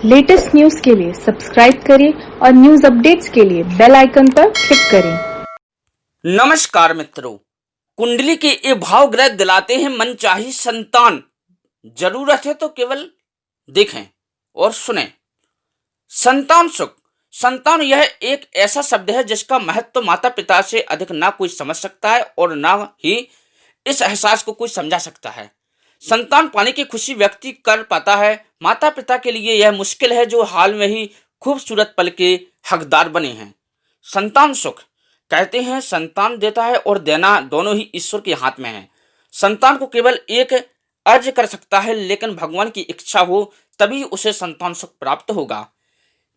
Latest news के लिए subscribe करें और न्यूज अपडेट्स के लिए बेल आइकन पर क्लिक करें। नमस्कार मित्रों, कुंडली के ये भाव ग्रह दिलाते हैं मनचाही संतान। जरूरत है तो केवल देखें और सुने। संतान सुख। संतान यह एक ऐसा शब्द है जिसका महत्व माता पिता से अधिक ना कोई समझ सकता है और ना ही इस एहसास को कोई समझा सकता है। संतान पाने की खुशी व्यक्ति कर पाता है। माता पिता के लिए यह मुश्किल है जो हाल में ही खूबसूरत पल के हकदार बने हैं। संतान सुख। कहते हैं संतान देता है और देना दोनों ही ईश्वर के हाथ में है। संतान को केवल एक अर्ज कर सकता है, लेकिन भगवान की इच्छा हो तभी उसे संतान सुख प्राप्त होगा।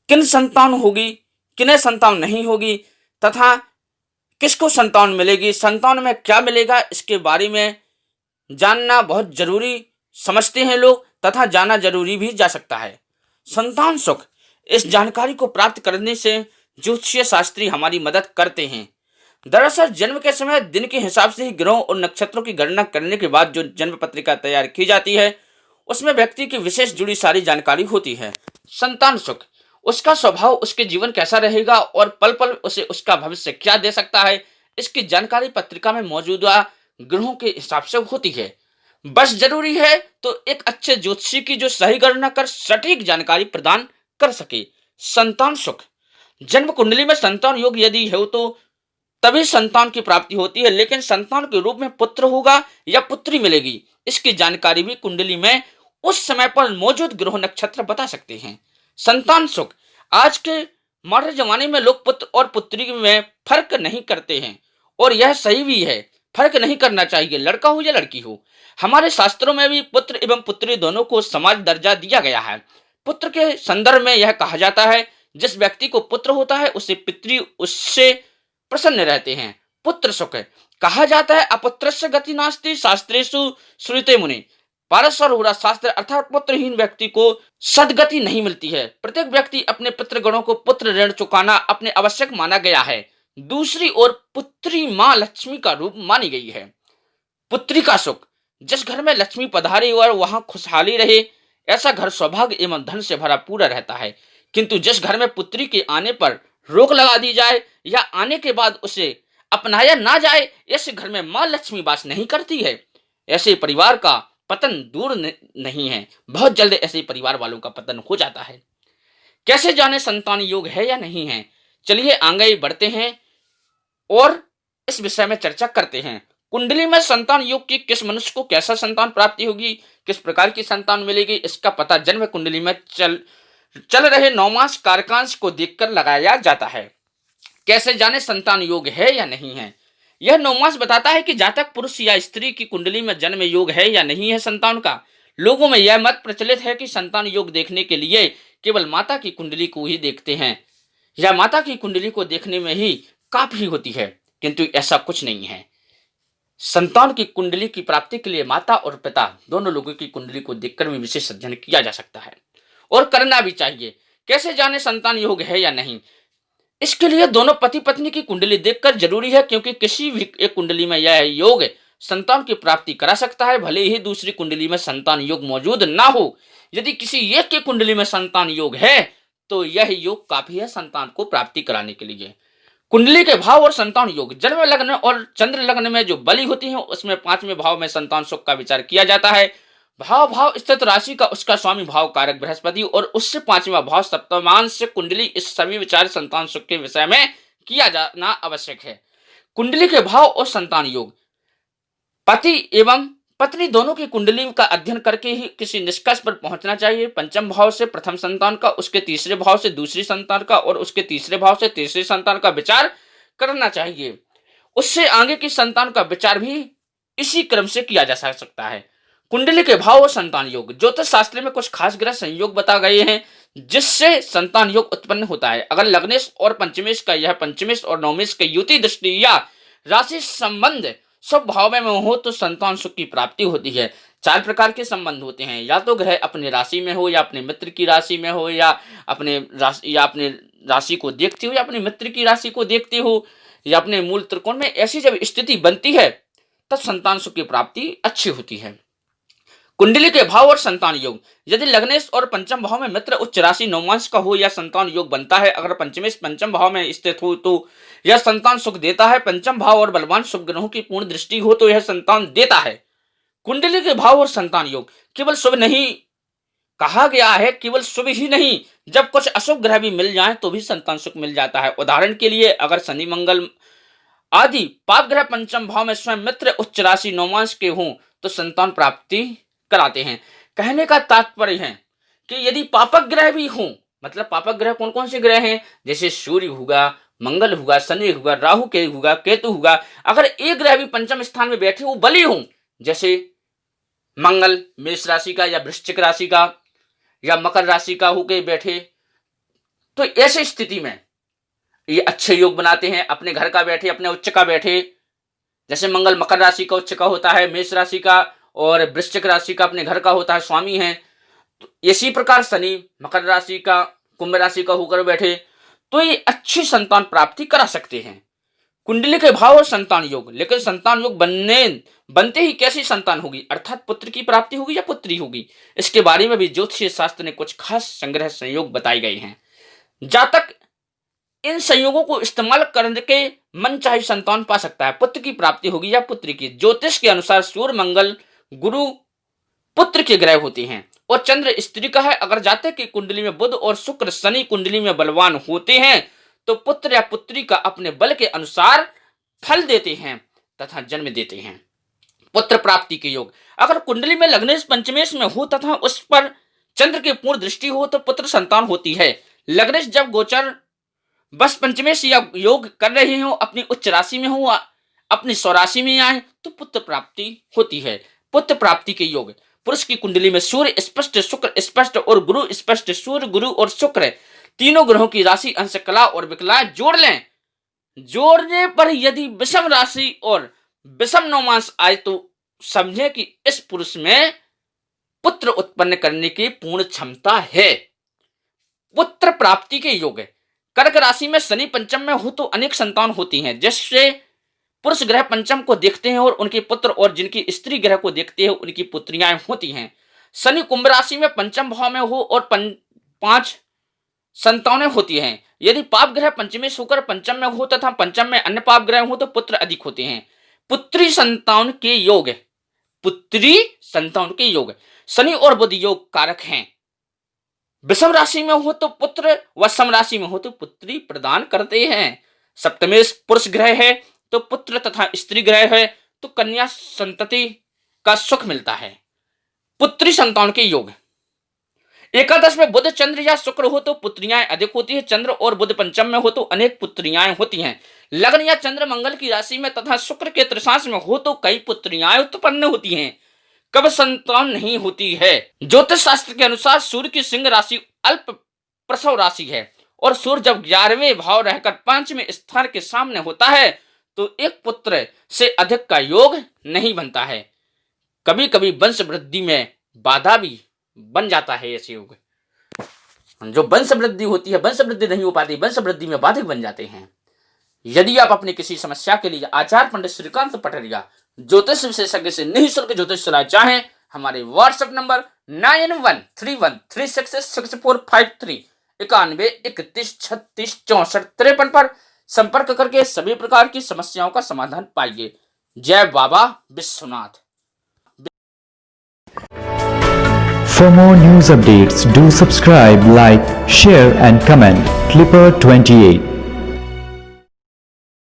किन संतान होगी, किन्हें संतान नहीं होगी तथा किसको संतान मिलेगी, संतान में क्या मिलेगा, इसके बारे में जानना बहुत जरूरी समझते हैं लोग तथा जाना जरूरी भी जा सकता है। संतान सुख। इस जानकारी को प्राप्त करने से ज्योतिषीय शास्त्री हमारी मदद करते हैं। दरअसल जन्म के समय दिन के हिसाब से ही ग्रहों और नक्षत्रों की गणना करने के बाद जो जन्म पत्रिका तैयार की जाती है उसमें व्यक्ति की विशेष जुड़ी सारी जानकारी होती है। संतान सुख। उसका स्वभाव, उसके जीवन कैसा रहेगा और पल पल उसे उसका भविष्य क्या दे सकता है, इसकी जानकारी पत्रिका में मौजूदा ग्रहों के हिसाब से होती है। बस जरूरी है तो एक अच्छे ज्योतिषी की जो सही गणना कर सटीक जानकारी प्रदान कर सके। संतान सुख। जन्म कुंडली में संतान योग यदि हो तो तभी संतान की प्राप्ति होती है, लेकिन संतान के रूप में पुत्र होगा या पुत्री मिलेगी, इसकी जानकारी भी कुंडली में उस समय पर मौजूद ग्रह नक्षत्र बता सकते हैं। संतान सुख। आज के मॉडर्न जमाने में लोग पुत्र और पुत्री में फर्क नहीं करते हैं और यह सही भी है। फर्क नहीं करना चाहिए, लड़का हो या लड़की हो। हमारे शास्त्रों में भी पुत्र एवं पुत्री दोनों को समान दर्जा दिया गया है। पुत्र के संदर्भ में यह कहा जाता है जिस व्यक्ति को पुत्र होता है उसे पितृ उससे प्रसन्न रहते हैं। पुत्र सुख। कहा जाता है अपुत्रस्य गति नास्ति शास्त्रेषु श्रुते मुनि। पारस्वर हो रहा शास्त्र अर्थात पुत्रहीन व्यक्ति को सदगति नहीं मिलती है। प्रत्येक व्यक्ति अपने पुत्र गणों को पुत्र ऋण चुकाना अपने आवश्यक माना गया है। दूसरी ओर पुत्री मां लक्ष्मी का रूप मानी गई है। पुत्री का सुख। जिस घर में लक्ष्मी पधारे और वहां खुशहाली रहे, ऐसा घर सौभाग्य एवं धन से भरा पूरा रहता है। किंतु जिस घर में पुत्री के आने पर रोक लगा दी जाए या आने के बाद उसे अपनाया ना जाए, ऐसे घर में मां लक्ष्मी वास नहीं करती है। ऐसे परिवार का पतन दूर नहीं है, बहुत जल्द ऐसे परिवार वालों का पतन हो जाता है। कैसे जाने संतान योग है या नहीं है, चलिए आगे बढ़ते हैं और इस विषय में चर्चा करते हैं। कुंडली में संतान योग की किस मनुष्य को कैसा संतान प्राप्ति होगी, किस प्रकार की संतान मिलेगी, इसका पता जन्म कुंडली में चल रहे 9 मास कारकांश को देखकर लगाया जाता है। कैसे जाने संतान योग है या नहीं है। यह 9 मास बताता है कि जातक पुरुष या स्त्री की कुंडली में जन्म योग है या नहीं है संतान का। लोगों में यह मत प्रचलित है कि संतान योग देखने के लिए केवल माता की कुंडली को ही देखते हैं या माता की कुंडली को देखने में ही काफी होती है, किंतु ऐसा कुछ नहीं है। संतान की कुंडली की प्राप्ति के लिए माता और पिता दोनों लोगों की कुंडली को देखकर भी विशेष अध्ययन किया जा सकता है और करना भी चाहिए। कैसे जाने संतान योग है या नहीं, इसके लिए दोनों पति पत्नी की कुंडली देखकर जरूरी है, क्योंकि किसी भी एक कुंडली में यह योग संतान की प्राप्ति करा सकता है, भले ही दूसरी कुंडली में संतान योग मौजूद ना हो। यदि किसी एक की कुंडली में संतान योग है तो यह योग काफी है संतान को प्राप्ति कराने के लिए। कुंडली के भाव और संतान योग। जन्म लग्न और चंद्र लग्न में जो बलि होती है उसमें 5वें भाव में संतान सुख का विचार किया जाता है। भाव स्थित राशि का उसका स्वामी भाव कारक बृहस्पति और उससे 5वां भाव सप्तमांश कुंडली, इस सभी विचार संतान सुख के विषय में किया जाना आवश्यक है। कुंडली के भाव और संतान योग। पति एवं पत्नी दोनों की कुंडली का अध्ययन करके ही किसी निष्कर्ष पर पहुंचना चाहिए। पंचम भाव से प्रथम संतान का, उसके तीसरे भाव से दूसरी संतान का और उसके तीसरे भाव से तीसरी संतान का विचार करना चाहिए। उससे आगे की संतान का विचार भी इसी क्रम से किया जा सकता है। कुंडली के भाव और संतान योग। ज्योतिष शास्त्र में कुछ खास ग्रह संयोग बता गए हैं जिससे संतान योग उत्पन्न होता है। अगर लग्नेश और पंचमेश का यह पंचमेश और नवमेश की युति दृष्टि या राशि संबंध सब भाव में हो तो संतान सुख की प्राप्ति होती है। 4 प्रकार के संबंध होते हैं, या तो ग्रह अपने राशि में हो या अपने मित्र की राशि में हो या अपने राशि को देखते हो या अपने मित्र की राशि को देखते हो या अपने मूल त्रिकोण में। ऐसी जब स्थिति बनती है तब संतान सुख की प्राप्ति अच्छी होती है। कुंडली के भाव और संतान योग। यदि लग्नेश और पंचम भाव में मित्र उच्च राशि नवमांश का हो या संतान योग बनता है। अगर पंचमेश पंचम भाव में स्थित हो तो यह संतान सुख देता है। पंचम भाव और बलवान शुभ ग्रहों की पूर्ण दृष्टि हो तो यह संतान देता है। कुंडली के भाव और संतान योग केवल शुभ नहीं कहा गया है, केवल शुभ ही नहीं, जब कुछ अशुभ ग्रह भी मिल जाएं तो भी संतान सुख मिल जाता है। उदाहरण के लिए अगर शनि मंगल आदि पाप ग्रह पंचम भाव में स्वयं मित्र उच्च राशि नवमांश के हों तो संतान प्राप्ति कराते हैं। कहने का तात्पर्य है कि यदि पापक ग्रह भी हों, मतलब पापक ग्रह कौन कौन से ग्रह हैं, जैसे सूर्य होगा, मंगल होगा, शनि होगा, राहु के होगा, केतु होगा, अगर एक ग्रह भी पंचम स्थान में बैठे वो बली हों, जैसे मंगल मेष राशि का या वृश्चिक राशि का या मकर राशि का होके बैठे, तो ऐसी स्थिति में ये अच्छे योग बनाते हैं। अपने घर का बैठे, अपने उच्च का बैठे, जैसे मंगल मकर राशि का उच्च का होता है, मेष राशि का और वृश्चिक राशि का अपने घर का होता है, स्वामी है। तो इसी प्रकार शनि मकर राशि का, कुंभ राशि का होकर बैठे तो ये अच्छी संतान प्राप्ति करा सकते हैं। कुंडली के भाव और संतान योग। लेकिन संतान योग बनते ही कैसी संतान होगी, अर्थात पुत्र की प्राप्ति होगी या पुत्री होगी, इसके बारे में भी ज्योतिषीय शास्त्र ने कुछ खास संग्रह संयोग बताए गए हैं। जातक इन संयोगों को इस्तेमाल करके मन चाहे संतान पा सकता है। पुत्र की प्राप्ति होगी या पुत्री की। ज्योतिष के अनुसार सूर्य मंगल गुरु पुत्र के ग्रह होते हैं और चंद्र स्त्री का है। अगर जातक की कुंडली में बुध और शुक्र शनि कुंडली में बलवान होते हैं तो पुत्र या पुत्री का अपने बल के अनुसार फल देते हैं तथा जन्म देते हैं। पुत्र प्राप्ति के योग। अगर कुंडली में लग्नेश पंचमेश में हो तथा उस पर चंद्र की पूर्ण दृष्टि हो तो पुत्र संतान होती है। लग्नेश जब गोचर बस पंचमेश या योग कर रहे हो, अपनी उच्च राशि में हो, अपनी स्वराशि में आए तो पुत्र प्राप्ति होती है। पुत्र प्राप्ति के योग। पुरुष की कुंडली में सूर्य स्पष्ट, शुक्र स्पष्ट और गुरु स्पष्ट। सूर्य गुरु और शुक्र तीनों ग्रहों की राशि अंश कला और विकला जोड़ लें। जोड़ने पर यदि विषम राशि और विषम नवमांश आए तो समझे कि इस पुरुष में पुत्र उत्पन्न करने की पूर्ण क्षमता है। पुत्र प्राप्ति के योग। कर्क राशि में शनि पंचम में हो तो अनेक संतान होती हैं। जैसे पुरुष ग्रह पंचम को देखते हैं और उनके पुत्र, और जिनकी स्त्री ग्रह को देखते हैं उनकी पुत्रियां होती हैं। शनि कुंभ राशि में पंचम भाव में हो और 5 संतानें होती हैं। यदि पाप ग्रह पंचमेश होकर पंचम में हो तथा पंचम में अन्य पाप ग्रह हो तो पुत्र अधिक होते हैं। पुत्री संतान के योग। पुत्री संतान के योग। शनि और बुध योग कारक हैं। विषम राशि में हो तो पुत्र व सम राशि में हो तो पुत्री प्रदान करते हैं। सप्तमेश पुरुष ग्रह है तो पुत्र तथा स्त्री ग्रह है तो कन्या संतति का सुख मिलता है। पुत्री संतान के योग। एकादश में बुध चंद्र या शुक्र हो तो पुत्रियां अधिक होती है। चंद्र और बुध पंचम में हो तो अनेक पुत्रियां होती हैं। लग्न या चंद्र मंगल की राशि में तथा शुक्र के त्रिशांश में हो तो कई पुत्रियां उत्पन्न होती हैं। कब संतान नहीं होती है। ज्योतिष शास्त्र के अनुसार सूर्य की सिंह राशि अल्प प्रसव राशि है और सूर्य जब 11वें भाव रहकर 5वें स्थान के सामने होता है तो एक पुत्र से अधिक का योग नहीं बनता है। कभी कभी वंश वृद्धि में बाधा भी बन जाता है। ऐसे योग जो वंश वृद्धि होती है, वंश वृद्धि नहीं हो पाती, वंश वृद्धि में बाधक बन जाते हैं। यदि आप अपनी किसी समस्या के लिए आचार्य पंडित श्रीकांत पटरिया ज्योतिष विशेषज्ञ से निःशुल्क ज्योतिष सलाह चाहें, हमारे व्हाट्सएप नंबर 9131366453 9131366453 पर संपर्क करके सभी प्रकार की समस्याओं का समाधान पाइए। जय बाबा Vishwanath. For more news updates, do subscribe, like, share and comment. Clipper 28